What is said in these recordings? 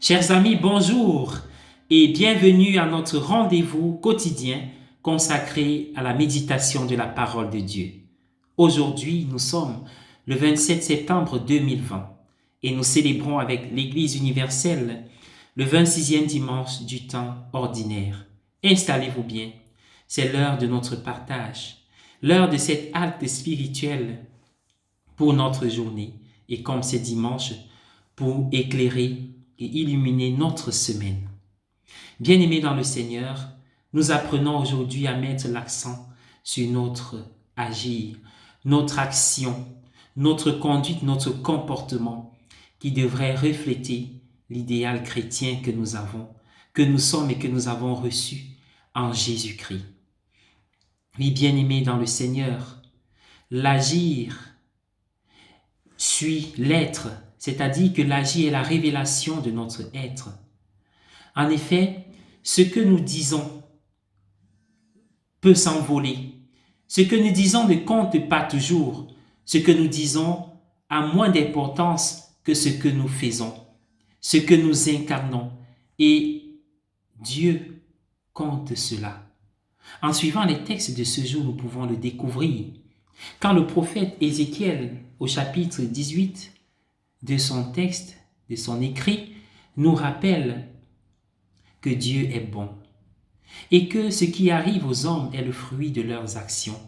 Chers amis, bonjour et bienvenue à notre rendez-vous quotidien consacré à la méditation de la parole de Dieu. Aujourd'hui, nous sommes le 27 septembre 2020 et nous célébrons avec l'Église universelle le 26e dimanche du temps ordinaire. Installez-vous bien, c'est l'heure de notre partage, l'heure de cette halte spirituelle pour notre journée et comme c'est dimanche, pour éclairer et illuminer notre semaine. Bien-aimés dans le Seigneur, nous apprenons aujourd'hui à mettre l'accent sur notre agir, notre action, notre conduite, notre comportement qui devrait refléter l'idéal chrétien que nous avons, que nous sommes et que nous avons reçu en Jésus-Christ. Oui, bien-aimés dans le Seigneur, l'agir suit l'être, c'est-à-dire que l'agir est la révélation de notre être. En effet, ce que nous disons peut s'envoler. Ce que nous disons ne compte pas toujours. Ce que nous disons a moins d'importance que ce que nous faisons, ce que nous incarnons. Et Dieu compte cela. En suivant les textes de ce jour, nous pouvons le découvrir. Quand le prophète Ézéchiel, au chapitre 18 de son texte, de son écrit, nous rappelle que Dieu est bon et que ce qui arrive aux hommes est le fruit de leurs actions.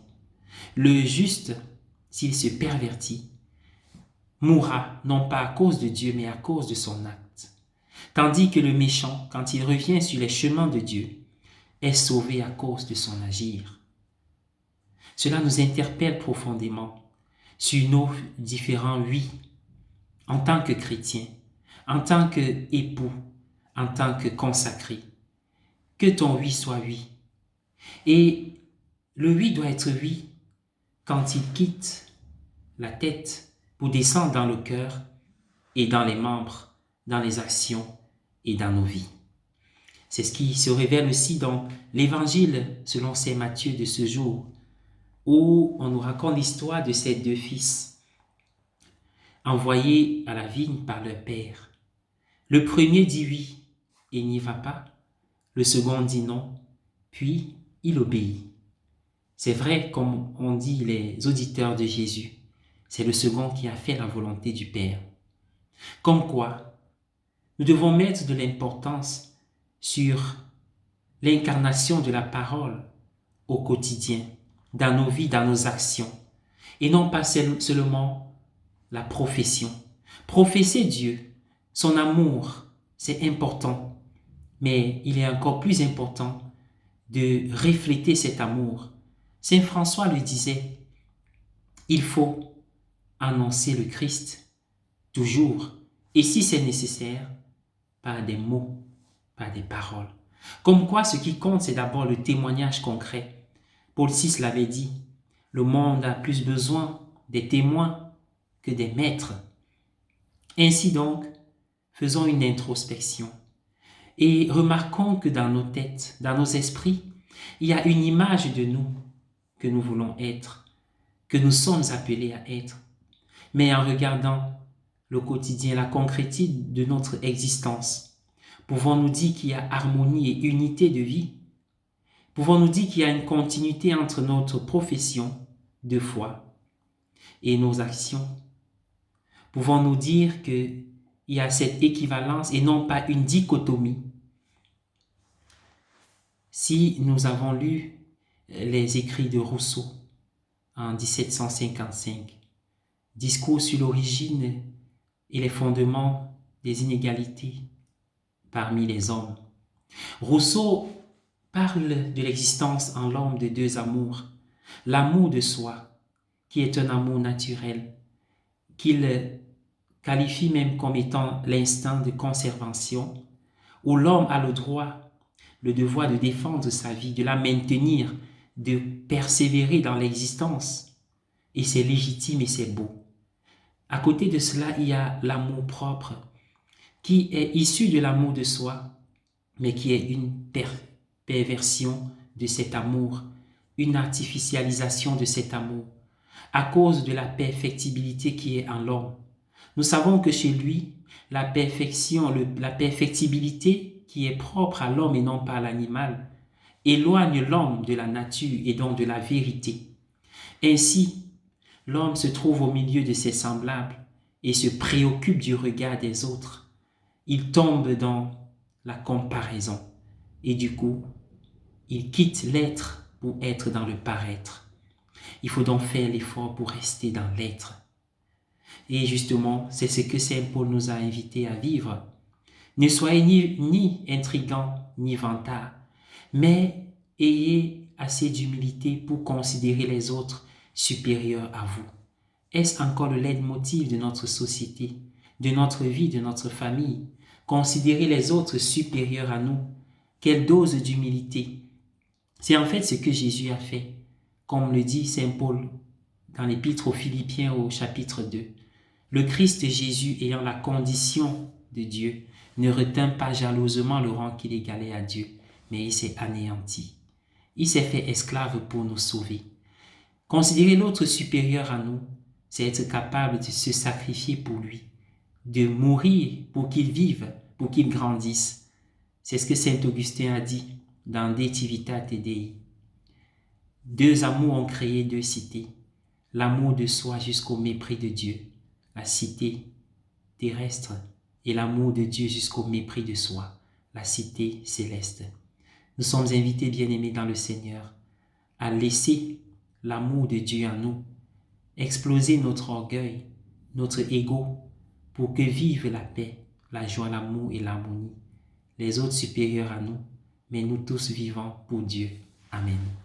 Le juste, s'il se pervertit, mourra non pas à cause de Dieu mais à cause de son acte. Tandis que le méchant, quand il revient sur les chemins de Dieu, est sauvé à cause de son agir. Cela nous interpelle profondément sur nos différents oui en tant que chrétien, en tant qu'époux, en tant que consacré. Que ton oui soit oui. Et le oui doit être oui quand il quitte la tête pour descendre dans le cœur et dans les membres, dans les actions et dans nos vies. C'est ce qui se révèle aussi dans l'évangile selon saint Matthieu de ce jour, où on nous raconte l'histoire de ces deux fils envoyés à la vigne par leur père. Le premier dit oui et n'y va pas. Le second dit non, puis il obéit. C'est vrai, comme on dit les auditeurs de Jésus, c'est le second qui a fait la volonté du Père. Comme quoi, nous devons mettre de l'importance sur l'incarnation de la parole au quotidien, dans nos vies, dans nos actions, et non pas seulement la profession. Professer Dieu, son amour, c'est important, mais il est encore plus important de refléter cet amour. Saint François le disait, il faut annoncer le Christ toujours, et si c'est nécessaire, par des mots, par des paroles. Comme quoi, ce qui compte, c'est d'abord le témoignage concret. Paul VI l'avait dit, le monde a plus besoin des témoins que des maîtres. Ainsi donc, faisons une introspection et remarquons que dans nos têtes, dans nos esprits, il y a une image de nous que nous voulons être, que nous sommes appelés à être. Mais en regardant le quotidien, la concrétude de notre existence, pouvons-nous dire qu'il y a harmonie et unité de vie? Pouvons-nous dire qu'il y a une continuité entre notre profession de foi et nos actions? Pouvons-nous dire qu'il y a cette équivalence et non pas une dichotomie? Si nous avons lu les écrits de Rousseau en 1755, Discours sur l'origine et les fondements des inégalités parmi les hommes, Rousseau parle de l'existence en l'homme de deux amours. L'amour de soi, qui est un amour naturel, qu'il qualifie même comme étant l'instinct de conservation, où l'homme a le droit, le devoir de défendre sa vie, de la maintenir, de persévérer dans l'existence. Et c'est légitime et c'est beau. À côté de cela, il y a l'amour propre, qui est issu de l'amour de soi, mais qui est une perversion de cet amour, une artificialisation de cet amour, à cause de la perfectibilité qui est en l'homme. Nous savons que chez lui, la perfection, la perfectibilité qui est propre à l'homme et non pas à l'animal, éloigne l'homme de la nature et donc de la vérité. Ainsi, l'homme se trouve au milieu de ses semblables et se préoccupe du regard des autres. Il tombe dans la comparaison et du coup, il quitte l'être pour être dans le paraître. Il faut donc faire l'effort pour rester dans l'être. Et justement, c'est ce que Saint Paul nous a invités à vivre. Ne soyez ni intrigants ni vantards, mais ayez assez d'humilité pour considérer les autres supérieurs à vous. Est-ce encore le leitmotiv de notre société, de notre vie, de notre famille? Considérer les autres supérieurs à nous. Quelle dose d'humilité! C'est en fait ce que Jésus a fait, comme le dit Saint Paul dans l'Épître aux Philippiens au chapitre 2. Le Christ Jésus, ayant la condition de Dieu, ne retint pas jalousement le rang qu'il égalait à Dieu, mais il s'est anéanti. Il s'est fait esclave pour nous sauver. Considérer l'autre supérieur à nous, c'est être capable de se sacrifier pour lui, de mourir pour qu'il vive, pour qu'il grandisse. C'est ce que Saint Augustin a dit dans De Civitate Dei. Deux amours ont créé deux cités, l'amour de soi jusqu'au mépris de Dieu, la cité terrestre, et l'amour de Dieu jusqu'au mépris de soi, la cité céleste. Nous sommes invités, bien-aimés dans le Seigneur, à laisser l'amour de Dieu en nous, exploser notre orgueil, notre ego, pour que vive la paix, la joie, l'amour et l'harmonie. Les autres supérieurs à nous, mais nous tous vivants pour Dieu. Amen.